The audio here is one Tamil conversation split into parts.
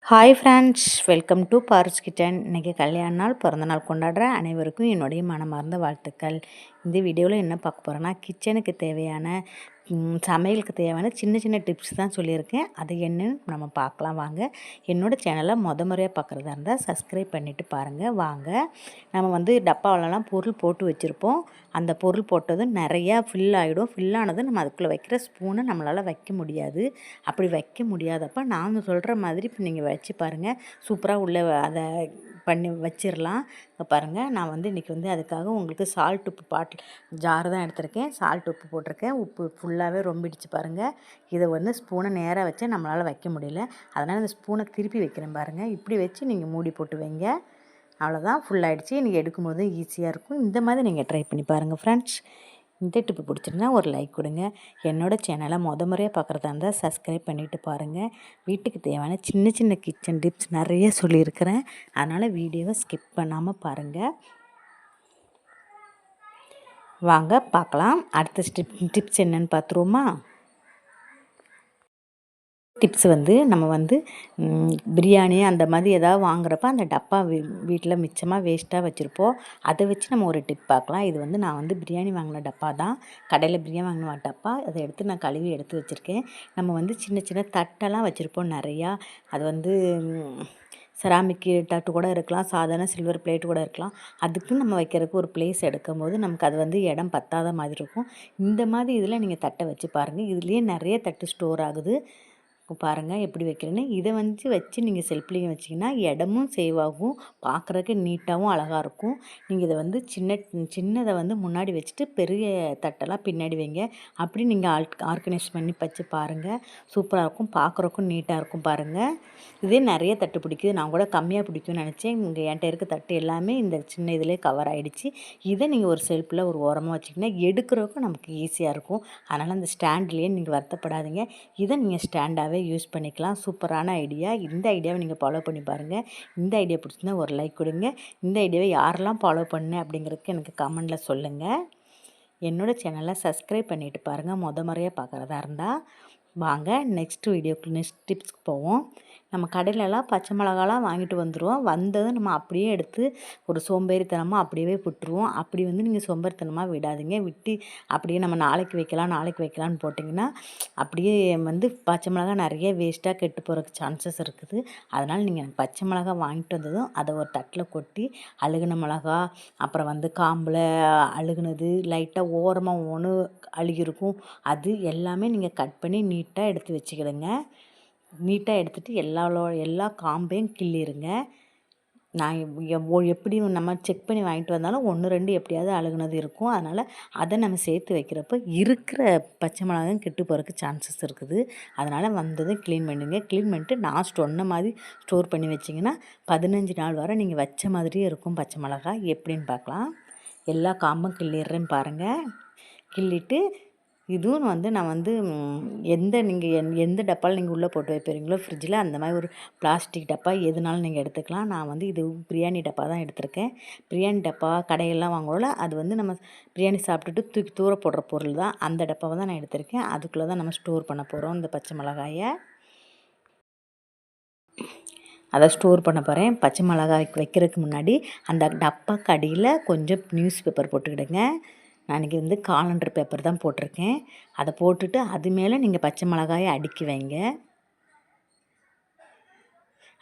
ஹாய் ஃப்ரெண்ட்ஸ், வெல்கம் டு பார்ஸ் கிச்சன். இன்றைக்கி கல்யாண நாள், பிறந்த நாள் கொண்டாடுற அனைவருக்கும் என்னுடைய மனமார்ந்த வாழ்த்துக்கள். இந்த வீடியோவில் என்ன பார்க்க போகிறேன்னா, கிச்சனுக்கு தேவையான சமையலுக்கு தேவையான சின்ன சின்ன டிப்ஸ் தான் சொல்லியிருக்கேன். அது என்னன்னு நம்ம பார்க்கலாம் வாங்க. என்னோடய சேனலை முறையாக பார்க்குறதா இருந்தால் சப்ஸ்கிரைப் பண்ணிவிட்டு பாருங்கள் வாங்க. நம்ம டப்பாவிலலாம் பொருள் போட்டு வச்சுருப்போம். அந்த பொருள் போட்டதும் நிறையா ஃபில் ஆகிடும். ஃபில் ஆனதும் நம்ம அதுக்குள்ளே வைக்கிற ஸ்பூனை நம்மளால் வைக்க முடியாது. அப்படி வைக்க முடியாதப்போ நான் சொல்கிற மாதிரி இப்போ நீங்கள் வச்சு பாருங்கள். சூப்பராக உள்ளே அதை பண்ணி வச்சிடலாம். இப்போ பாருங்கள், நான் இன்றைக்கி அதுக்காக உங்களுக்கு சால்ட் உப்பு பாட்டில் ஜார் தான் எடுத்திருக்கேன். சால்ட் உப்பு போட்டிருக்கேன். உப்பு ஃபுல்லாகவே ரொம்பிடுச்சு பாருங்கள். இதை ஸ்பூனை நேராக வச்சு நம்மளால் வைக்க முடியல. அதனால் இந்த ஸ்பூனை திருப்பி வைக்கிறேன் பாருங்கள். இப்படி வச்சு நீங்கள் மூடி போட்டு வைங்க. அவ்வளோதான், ஃபுல்லாகிடுச்சு. நீங்கள் எடுக்கும்போது ஈஸியாக இருக்கும். இந்த மாதிரி நீங்கள் ட்ரை பண்ணி பாருங்கள் ஃப்ரெண்ட்ஸ். இந்த டிப்பு பிடிச்சிருந்தா ஒரு லைக் கொடுங்க. என்னோடய சேனலை முறையாக பார்க்குறதா இருந்தால் சப்ஸ்கிரைப் பண்ணிவிட்டு பாருங்கள். வீட்டுக்கு தேவையான சின்ன சின்ன கிச்சன் டிப்ஸ் நிறைய சொல்லியிருக்கிறேன். அதனால் வீடியோவை ஸ்கிப் பண்ணாமல் பாருங்கள். வாங்க பார்க்கலாம். அடுத்த டிப்ஸ் என்னென்னு பார்த்துருவோமா? டிப்ஸ் நம்ம பிரியாணி அந்த மாதிரி ஏதாவது வாங்குறப்ப அந்த டப்பா வீட்டில் மிச்சமாக வேஸ்ட்டாக வச்சுருப்போம். அதை வச்சு நம்ம ஒரு டிப் பார்க்கலாம். இது நான் பிரியாணி வாங்கின டப்பா தான். கடையில் பிரியாணி வாங்கின டப்பா. அதை எடுத்து நான் கழுவி எடுத்து வச்சுருக்கேன். நம்ம சின்ன சின்ன தட்டெல்லாம் வச்சுருப்போம் நிறையா. அது செராமிக்கு தட்டு கூட இருக்கலாம், சாதாரண சில்வர் பிளேட்டு கூட இருக்கலாம். அதுக்குன்னு நம்ம வைக்கிறதுக்கு ஒரு பிளேஸ் எடுக்கும்போது நமக்கு அது இடம் பத்தாத மாதிரி இருக்கும். இந்த மாதிரி இதில் நீங்கள் தட்டை வச்சு பாருங்கள். இதுலேயே நிறைய தட்டு ஸ்டோர் ஆகுது. பாருங்கள் எப்படி வைக்கிறேன்னு. இதை வச்சு நீங்கள் செல்ஃப்லேயும் வச்சிங்கன்னா இடமும் சேவ் ஆகும், பார்க்குறதுக்கு நீட்டாகவும் அழகாக இருக்கும். நீங்கள் இதை சின்னதை முன்னாடி வச்சுட்டு பெரிய தட்டெல்லாம் பின்னாடி வைங்க. அப்படி நீங்கள் ஆர்கனைஸ் பண்ணி வச்சு பாருங்கள். சூப்பராக இருக்கும், பார்க்குறக்கும் நீட்டாக இருக்கும் பாருங்கள். இதே நிறைய தட்டு பிடிக்குது. நான் கூட கம்மியாக பிடிக்கும்னு நினச்சேன். இங்கே என்கிட்ட இருக்க தட்டு எல்லாமே இந்த சின்ன இதிலே கவர் ஆகிடுச்சு. இதை நீங்கள் ஒரு செல்ஃபில் ஒரு ஓரமாக வச்சிங்கன்னா எடுக்கிறதுக்கும் நமக்கு ஈஸியாக இருக்கும். அதனால் அந்த ஸ்டாண்ட்லேயே நீங்கள் வருத்தப்படாதீங்க. இதை நீங்கள் ஸ்டாண்டாகவே யூஸ் பண்ணிக்கலாம். சூப்பரான ஐடியா. இந்த ஐடியாவை நீங்கள் ஃபாலோ பண்ணி பாருங்கள். இந்த ஐடியா பிடிச்சிருந்தா ஒரு லைக் கொடுங்க. இந்த ஐடியாவை யாரெல்லாம் ஃபாலோ பண்ணு அப்படிங்கிறதுக்கு எனக்கு கமெண்டில் சொல்லுங்கள். என்னோடய சேனலை சப்ஸ்கிரைப் பண்ணிவிட்டு பாருங்கள். முறையாக பார்க்குறதா இருந்தால் வாங்க நெக்ஸ்ட் டிப்ஸ்க்கு போவோம். நம்ம கடையிலலாம் பச்சை மிளகாலாம் வாங்கிட்டு வந்துடுவோம். வந்ததும் நம்ம அப்படியே எடுத்து ஒரு சோம்பேறித்தனமாக அப்படியே விட்டுருவோம். அப்படி நீங்கள் சோம்பேறித்தனமாக விடாதீங்க. விட்டு அப்படியே நம்ம நாளைக்கு வைக்கலான்னு போட்டிங்கன்னா அப்படியே பச்சை மிளகா நிறைய வேஸ்ட்டாக கெட்டு போகிறதுக்கு சான்சஸ் இருக்குது. அதனால் நீங்கள் பச்சை மிளகா வாங்கிட்டு வந்ததும் அதை ஒரு தட்டில் கொட்டி அழுகின மிளகா, அப்புறம் காம்பில் அழுகுனது, லைட்டாக ஓரமாக ஒன்று அழுகிருக்கும், அது எல்லாமே நீங்கள் கட் பண்ணி நீட்டாக எடுத்து வச்சுக்கிடுங்க. நீட்டாக எடுத்துகிட்டு எல்லா காம்பையும் கிள்ளிடுங்க. நான் எப்படி நம்ம செக் பண்ணி வாங்கிட்டு வந்தாலும் 1, 2 எப்படியாவது அழுகுனது இருக்கும். அதனால் அதை நம்ம சேர்த்து வைக்கிறப்ப இருக்கிற பச்சை மிளகாயும் கெட்டு போகிறதுக்கு சான்சஸ் இருக்குது. அதனால் வந்ததும் க்ளீன் பண்ணுங்க. க்ளீன் பண்ணிட்டு நான் சொன்ன மாதிரி ஸ்டோர் பண்ணி வச்சிங்கன்னா 15 நாள் வரை நீங்கள் வச்ச மாதிரியே இருக்கும் பச்சை மிளகா. எப்படின்னு பார்க்கலாம். எல்லா காம்பும் கிள்ளிடுறேன்னு பாருங்கள். கிள்ளிட்டு இதுவும் நான் எந்த டப்பாவில் நீங்கள் உள்ளே போட்டு வைப்பீங்களோ ஃப்ரிட்ஜில், அந்த மாதிரி ஒரு பிளாஸ்டிக் டப்பா எதுனாலும் நீங்கள் எடுத்துக்கலாம். நான் இது பிரியாணி டப்பா தான் எடுத்திருக்கேன். பிரியாணி டப்பா கடையெல்லாம் வாங்குவோம்ல, அது நம்ம பிரியாணி சாப்பிட்டுட்டு தூக்கி தூர போடுற பொருள் தான். அந்த டப்பாவை தான் நான் எடுத்திருக்கேன். அதுக்குள்ளே தான் நம்ம ஸ்டோர் பண்ண போகிறோம் இந்த பச்சை மிளகாயை. அதை ஸ்டோர் பண்ண போகிறேன். பச்சை மிளகாய் வைக்கிறதுக்கு முன்னாடி அந்த டப்பாக்கு அடியில் கொஞ்சம் நியூஸ் பேப்பர் போட்டுக்கிடுங்க. நான் இன்றைக்கி காலண்டர் பேப்பர் தான் போட்டிருக்கேன். அதை போட்டுட்டு அது மேலே நீங்கள் பச்சை மிளகாயை அடுக்கி வைங்க.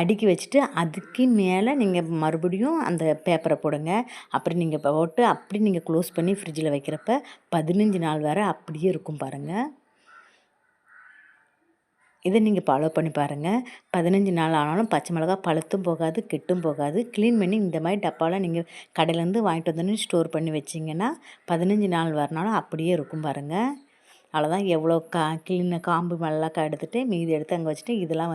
அடுக்கி வச்சுட்டு அதுக்கு மேலே நீங்கள் மறுபடியும் அந்த பேப்பரை போடுங்க. அப்புறம் நீங்கள் போட்டு அப்படி நீங்கள் க்ளோஸ் பண்ணி ஃப்ரிட்ஜில் வைக்கிறப்ப 15 நாள் வரை அப்படியே இருக்கும் பாருங்கள். இதை நீங்கள் ஃபாலோ பண்ணி பாருங்கள். 15 நாள் ஆனாலும் பச்சை மிளகா பழுத்தும் போகாது, கெட்டும் போகாது. க்ளீன் பண்ணி இந்த மாதிரி டப்பாவில் நீங்கள் கடையிலேருந்து வாங்கிட்டு வந்தோன்னு ஸ்டோர் பண்ணி வச்சிங்கன்னா 15 நாள் வரனாலும் அப்படியே இருக்கும் பாருங்கள். அவ்வளோதான். எவ்வளோ காம்பு மல்லாக்கா எடுத்துகிட்டு மீதி எடுத்து அங்கே வச்சுட்டு, இதெல்லாம்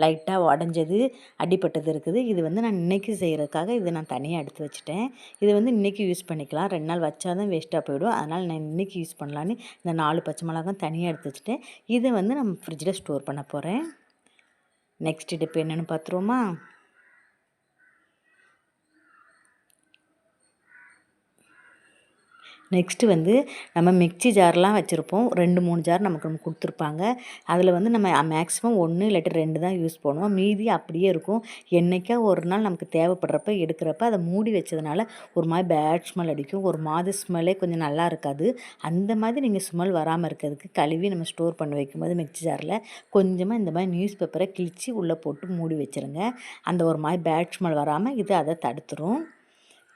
லைட்டாக உடஞ்சது, அடிப்பட்டது இருக்குது. இது நான் இன்றைக்கி செய்கிறதுக்காக இதை நான் தனியாக எடுத்து வச்சுட்டேன். இது இன்றைக்கி யூஸ் பண்ணிக்கலாம். 2 நாள் வச்சா தான் வேஸ்ட்டாக போயிடும். அதனால் நான் இன்றைக்கி யூஸ் பண்ணலான்னு இந்த 4 பச்சை மிளகாய் தனியாக எடுத்து வச்சுட்டேன். இதை நம்ம ஃப்ரிட்ஜில் ஸ்டோர் பண்ண போகிறேன். நெக்ஸ்ட் டிப் என்னென்னு பார்த்துருவோமா? நெக்ஸ்ட்டு வந்து நம்ம மிக்ஸி ஜார்லாம் வச்சுருப்போம். 2, 3 ஜார் நமக்கு கொடுத்துருப்பாங்க. அதில் வந்து நம்ம மேக்ஸிமம் 1 இல்லாட்டி 2 தான் யூஸ் பண்ணுவோம். மீதி அப்படியே இருக்கும். என்னைக்கா ஒரு நாள் நமக்கு தேவைப்படுறப்ப எடுக்கிறப்ப அதை மூடி வச்சதுனால ஒரு மாதிரி பேட் ஸ்மெல் அடிக்கும். ஒரு மாதிரி ஸ்மெல்லே கொஞ்சம் நல்லா இருக்காது. அந்த மாதிரி நீங்கள் ஸ்மெல் வராமல் இருக்கிறதுக்கு கழுவி நம்ம ஸ்டோர் பண்ணி வைக்கும்போது மிக்ஸி ஜாரில் கொஞ்சமாக இந்த மாதிரி நியூஸ் பேப்பரை கிழித்து உள்ளே போட்டு மூடி வச்சுருங்க. அந்த ஒரு மாதிரி பேட் ஸ்மெல் வராமல் இது அதை தடுத்துரும்.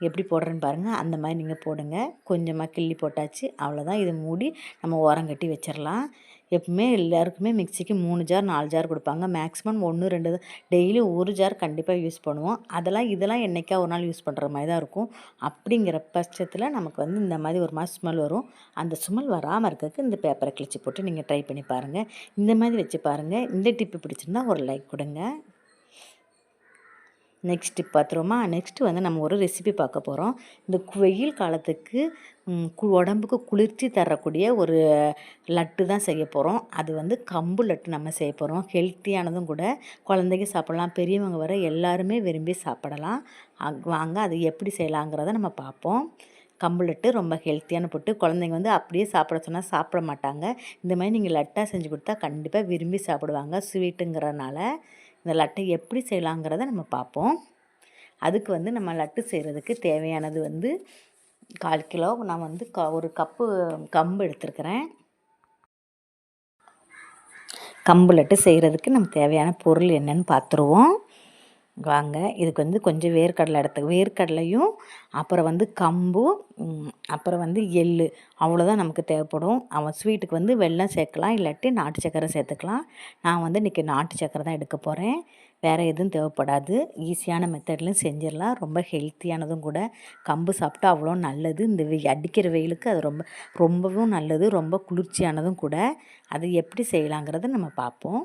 எப்படி போடுறேன்னு பாருங்கள். அந்த மாதிரி நீங்கள் போடுங்க. கொஞ்சமாக கிள்ளி போட்டாச்சு, அவ்வளோதான். இதை மூடி நம்ம ஓரங்கட்டி வச்சிடலாம். எப்பவுமே எல்லாருக்குமே மிக்ஸிக்கு 3 ஜார் 4 ஜார் கொடுப்பாங்க. மேக்ஸிமம் 1, 2 தான். டெய்லி 1 ஜார் கண்டிப்பாக யூஸ் பண்ணுவோம். இதெல்லாம் என்றைக்கா ஒரு நாள் யூஸ் பண்ணுற மாதிரி தான் இருக்கும். அப்படிங்கிற பட்சத்தில் நமக்கு வந்து இந்த மாதிரி ஒரு மாதிரி ஸ்மெல் வரும். அந்த ஸ்மெல் வராமல் இருக்கிறதுக்கு இந்த பேப்பரை கிழிச்சு போட்டு நீங்கள் ட்ரை பண்ணி பாருங்கள். இந்த மாதிரி வச்சு பாருங்கள். இந்த டிப்பு பிடிச்சிருந்தா ஒரு லைக் கொடுங்க. Next tip பார்த்துருவோமா? நெக்ஸ்ட்டு வந்து நம்ம ஒரு ரெசிபி பார்க்க போகிறோம். இந்த வெயில் காலத்துக்கு உடம்புக்கு குளிர்ச்சி தரக்கூடிய ஒரு லட்டு தான் செய்ய போகிறோம். அது வந்து கம்பு லட்டு நம்ம செய்ய போகிறோம். ஹெல்த்தியானதும் கூட. குழந்தைங்க சாப்பிட்லாம், பெரியவங்க வர எல்லாருமே விரும்பி சாப்பிடலாம். வாங்க அது எப்படி செய்யலாங்கிறத நம்ம பார்ப்போம். கம்பு லட்டு ரொம்ப ஹெல்த்தியான புட்டு. குழந்தைங்க வந்து அப்படியே சாப்பிட சொன்னால் சாப்பிட மாட்டாங்க. இந்த மாதிரி நீங்கள் லட்டாக செஞ்சு கொடுத்தா கண்டிப்பாக விரும்பி சாப்பிடுவாங்க. ஸ்வீட்டுங்கிறனால இந்த லட்டை எப்படி செய்யலாங்கிறத நம்ம பார்ப்போம். அதுக்கு வந்து நம்ம லட்டு செய்கிறதுக்கு தேவையானது வந்து 1/4 கிலோ நான் வந்து ஒரு கப்பு கம்பு எடுத்துருக்கிறேன். கம்பு லட்டு செய்கிறதுக்கு நம்ம தேவையான பொருள் என்னன்னு பார்த்துருவோம். வாங்க. இதுக்கு வந்து கொஞ்சம் வேர்க்கடலையும் அப்புறம் வந்து கம்பு, அப்புறம் வந்து எள்ளு, அவ்வளோதான் நமக்கு தேவைப்படும். ஸ்வீட்டுக்கு வந்து வெல்லம் சேர்க்கலாம், இல்லாட்டி நாட்டு சக்கரை சேர்த்துக்கலாம். நான் வந்து இன்றைக்கி நாட்டு சக்கரை தான் எடுக்க போகிறேன். வேறு எதுவும் தேவைப்படாது. ஈஸியான மெத்தட்லையும் செஞ்சிடலாம். ரொம்ப ஹெல்த்தியானதும் கூட. கம்பு சாப்பிட்டா அவ்வளோ நல்லது. இந்த அடிக்கிற வெயிலுக்கு அது ரொம்பவும் நல்லது. ரொம்ப குளிர்ச்சியானதும் கூட. அது எப்படி செய்யலாங்கிறத நம்ம பார்ப்போம்.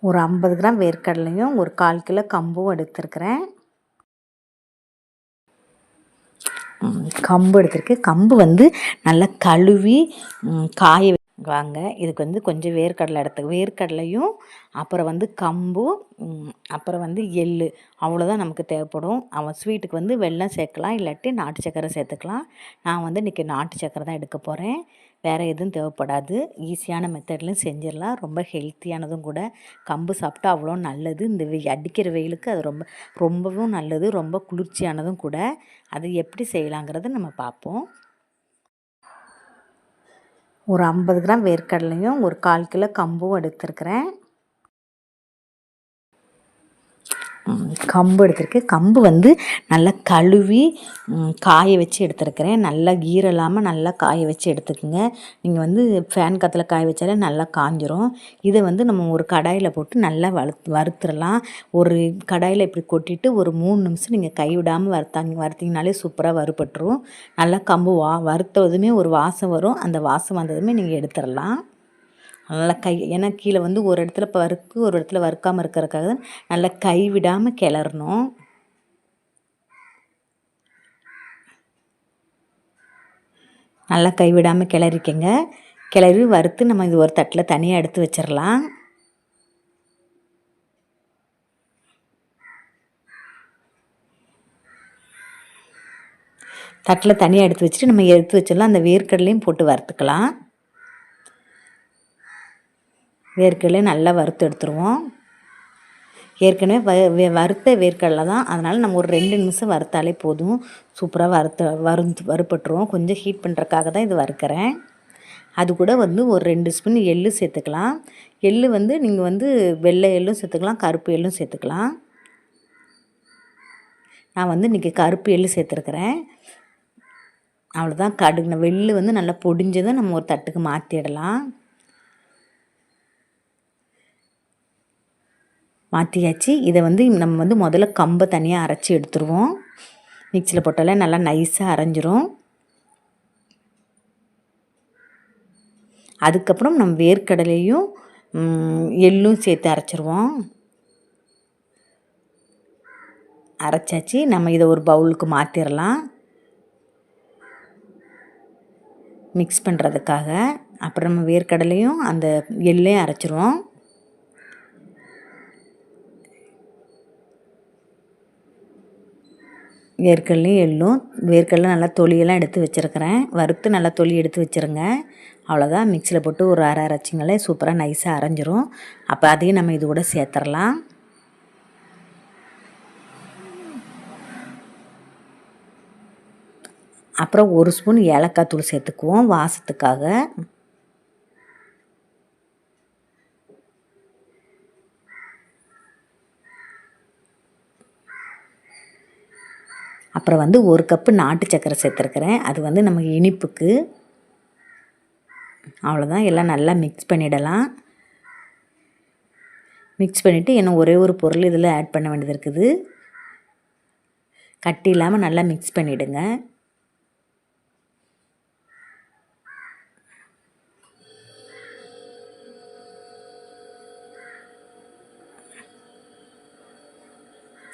ஒரு 50 கிராம் வேர்க்கடலையும் ஒரு 1/4 கிலோ கம்பும் எடுத்துருக்கிறேன். கம்பு எடுத்துருக்கு. கம்பு வந்து நல்லா கழுவி காய வாங்க. இதுக்கு வந்து கொஞ்சம் வேர்க்கடலையும் அப்புறம் வந்து கம்பு, அப்புறம் வந்து எள்ளு, அவ்வளோதான் நமக்கு தேவைப்படும். ஸ்வீட்டுக்கு வந்து வெல்லம் சேர்க்கலாம், இல்லாட்டி நாட்டு சக்கரை சேர்த்துக்கலாம். நான் வந்து இன்றைக்கி நாட்டு சக்கரை தான் எடுக்க போகிறேன். வேறு எதுவும் தேவைப்படாது. ஈஸியான மெத்தட்லையும் செஞ்சிடலாம். ரொம்ப ஹெல்த்தியானதும் கூட. கம்பு சாப்பிட்டா அவ்வளோ நல்லது. இந்த அடிக்கிற வெயிலுக்கு அது ரொம்பவும் நல்லது. ரொம்ப குளிர்ச்சியானதும் கூட. அது எப்படி செய்யலாங்கிறத நம்ம பார்ப்போம். ஒரு 50 கிராம் வேர்க்கடலையும் ஒரு 1/4 கிலோ கம்பும் எடுத்துருக்கிறேன். கம்பு எடுத்துருக்கு. கம்பு வந்து நல்லா கழுவி காய வச்சு எடுத்துருக்கிறேன். நல்லா ஈரம் இல்லாமல் நல்லா காய வச்சு எடுத்துக்கோங்க. நீங்கள் வந்து ஃபேன் காற்றுல காய வச்சாலே நல்லா காஞ்சிரும். இதை வந்து நம்ம ஒரு கடாயில் போட்டு நல்லா வறுத்துடலாம். ஒரு கடாயில் இப்படி கொட்டிட்டு ஒரு 3 நிமிஷம் நீங்கள் கைவிடாமல் வறுத்திங்கனாலே சூப்பராக வறுபட்டுரும். நல்லா கம்பு வறுத்ததுமே ஒரு வாசம் வரும். அந்த வாசம் வந்ததுமே நீங்கள் எடுத்துடலாம். நல்லா ஏன்னா கீழே வந்து ஒரு இடத்துல ஒரு இடத்துல வறுக்காமல் இருக்கிறதுக்காக நல்லா கை விடாமல் கிளறணும். நல்லா கை விடாமல் கிளறிக்கங்க. கிளறி வறுத்து நம்ம இது ஒரு தட்டில் தனியாக எடுத்து வச்சிடலாம். தட்டில் தனியாக எடுத்து வச்சுட்டு நம்ம எடுத்து வச்சிடலாம். அந்த வேர்க்கடலையும் போட்டு வறுத்துக்கலாம். வேர்க்கடலை நல்லா வறுத்து எடுத்துருவோம். ஏற்கனவே வறுத்த வேர்க்கடலை தான், அதனால் நம்ம ஒரு 2 நிமிஷம் வறுத்தாலே போதும். சூப்பராக வறுபட்டுருவோம். கொஞ்சம் ஹீட் பண்ணுறதுக்காக தான் இது வறுக்கிறேன். அது கூட வந்து ஒரு 2 ஸ்பூன் எள்ளு சேர்த்துக்கலாம். எள்ளு வந்து நீங்கள் வந்து வெள்ளை எள்ளும் சேர்த்துக்கலாம், கருப்பு எள்ளும் சேர்த்துக்கலாம். நான் வந்து இன்றைக்கி கருப்பு எள்ளு சேர்த்துருக்குறேன். அவ்வளோதான். வெள்ளு வந்து நல்லா பொடிஞ்சதும் நம்ம ஒரு தட்டுக்கு மாற்றிடலாம். மாற்றியாச்சு. இதை வந்து நம்ம வந்து முதல்ல கம்பை தனியாக அரைச்சி எடுத்துருவோம். மிக்சியில் போட்டாலே நல்லா நைஸாக அரைஞ்சிரும். அதுக்கப்புறம் நம்ம வேர்க்கடலையும் எள்ளும் சேர்த்து அரைச்சிருவோம். அரைச்சாச்சு. நம்ம இதை ஒரு பவுலுக்கு மாற்றிடலாம் மிக்ஸ் பண்ணுறதுக்காக. அப்புறம் நம்ம வேர்க்கடலையும் அந்த எள்ளையும் அரைச்சிருவோம். வேர்க்கடலையும் எள்ளும், வேர்க்கடலை நல்லா தொலியெல்லாம் எடுத்து வச்சுருக்கிறேன். வறுத்து நல்லா தொலி எடுத்து வச்சுருங்க. அவ்வளோதான், மிக்சியில் போட்டு ஒரு அரை அரைச்சிங்களே சூப்பராக நைஸாக அரைஞ்சிரும். அப்போ அதையும் நம்ம இது கூட சேர்த்துடலாம். அப்புறம் 1 ஸ்பூன் ஏலக்காய் தூள் சேர்த்துக்குவோம் வாசத்துக்காக. அப்புறம் வந்து 1 கப்பு நாட்டு சர்க்கரை சேர்த்துருக்குறேன். அது வந்து நமக்கு இனிப்புக்கு. அவ்வளோதான், எல்லாம் நல்லா மிக்ஸ் பண்ணிடலாம். மிக்ஸ் பண்ணிவிட்டு இன்னும் ஒரே ஒரு பொருள் இதில் ஆட் பண்ண வேண்டியது இருக்குது. கட்டி இல்லாமல் நல்லா மிக்ஸ் பண்ணிவிடுங்க.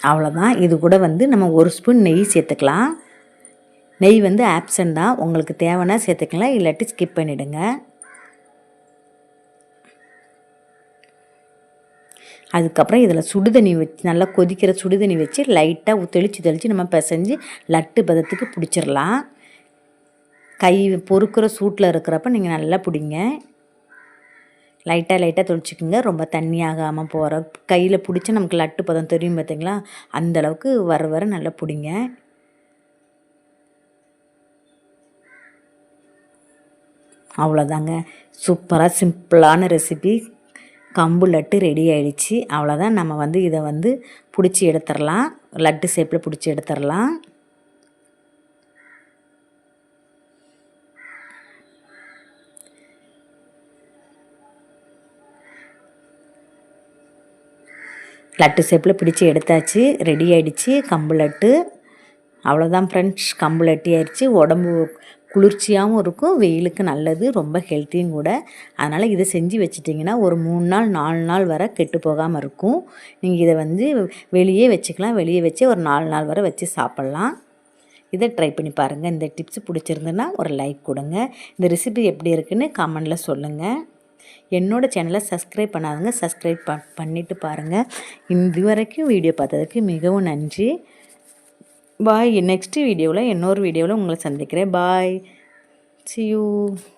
அவ்வளோதான், இது கூட வந்து நம்ம 1 ஸ்பூன் நெய் சேர்த்துக்கலாம். நெய் வந்து ஆப்ஷன் தான், உங்களுக்கு தேவைன்னா சேர்த்துக்கலாம், இல்லாட்டி ஸ்கிப் பண்ணிவிடுங்க. அதுக்கப்புறம் இதில் சுடுதண்ணி வச்சு நல்லா கொதிக்கிற சுடுதண்ணி வச்சு லைட்டாக தெளித்து நம்ம பிசைஞ்சு லட்டு பதத்துக்கு பிடிச்சிடலாம். கை பொறுக்கிற சூட்டில் இருக்கிறப்ப நீங்கள் நல்லா பிடிங்க. லைட்டாக தொளிச்சிக்கோங்க, ரொம்ப தண்ணி ஆகாமல் போகிற கையில் பிடிச்சி நமக்கு லட்டு பதம் தெரியும் பார்த்தீங்களா, அந்தளவுக்கு வர நல்லா பிடிங்க. அவ்வளோதாங்க, சூப்பராக சிம்பிளான ரெசிபி கம்பு லட்டு ரெடி ஆகிடுச்சு. அவ்வளோதான், நம்ம வந்து இதை வந்து பிடிச்சி எடுத்துடலாம், லட்டு ஷேப்பில் பிடிச்சி எடுத்துடலாம். லட்டு ஷேப்பில் பிடிச்சி எடுத்தாச்சு, ரெடி ஆகிடுச்சு கம்பு லட்டு. அவ்வளோதான் ஃப்ரெண்ட்ஸ், கம்பு லட்டு ஆயிடுச்சு. உடம்பு குளிர்ச்சியாகவும் இருக்கும், வெயிலுக்கு நல்லது, ரொம்ப ஹெல்த்தியும் கூட. அதனால் இதை செஞ்சு வச்சிட்டிங்கன்னா ஒரு 3 நாள் 4 நாள் வரை கெட்டு போகாமல் இருக்கும். நீங்கள் இதை வந்து வெளியே வச்சுக்கலாம், வெளியே வச்சு ஒரு 4 நாள் வரை வச்சு சாப்பிட்லாம். இதை ட்ரை பண்ணி பாருங்கள். இந்த டிப்ஸ் பிடிச்சிருந்துன்னா ஒரு லைக் கொடுங்க. இந்த ரெசிபி எப்படி இருக்குன்னு கமெண்டில் சொல்லுங்கள். என்னோடய சேனலை சப்ஸ்கிரைப் பண்ணாதவங்க சப்ஸ்கிரைப் பண்ணிவிட்டு பாருங்கள். இது வரைக்கும் வீடியோ பார்த்ததுக்கு மிகவும் நன்றி. பாய். நெக்ஸ்ட் வீடியோவில் இன்னொரு வீடியோவில் உங்களை சந்திக்கிறேன். பாய். See you.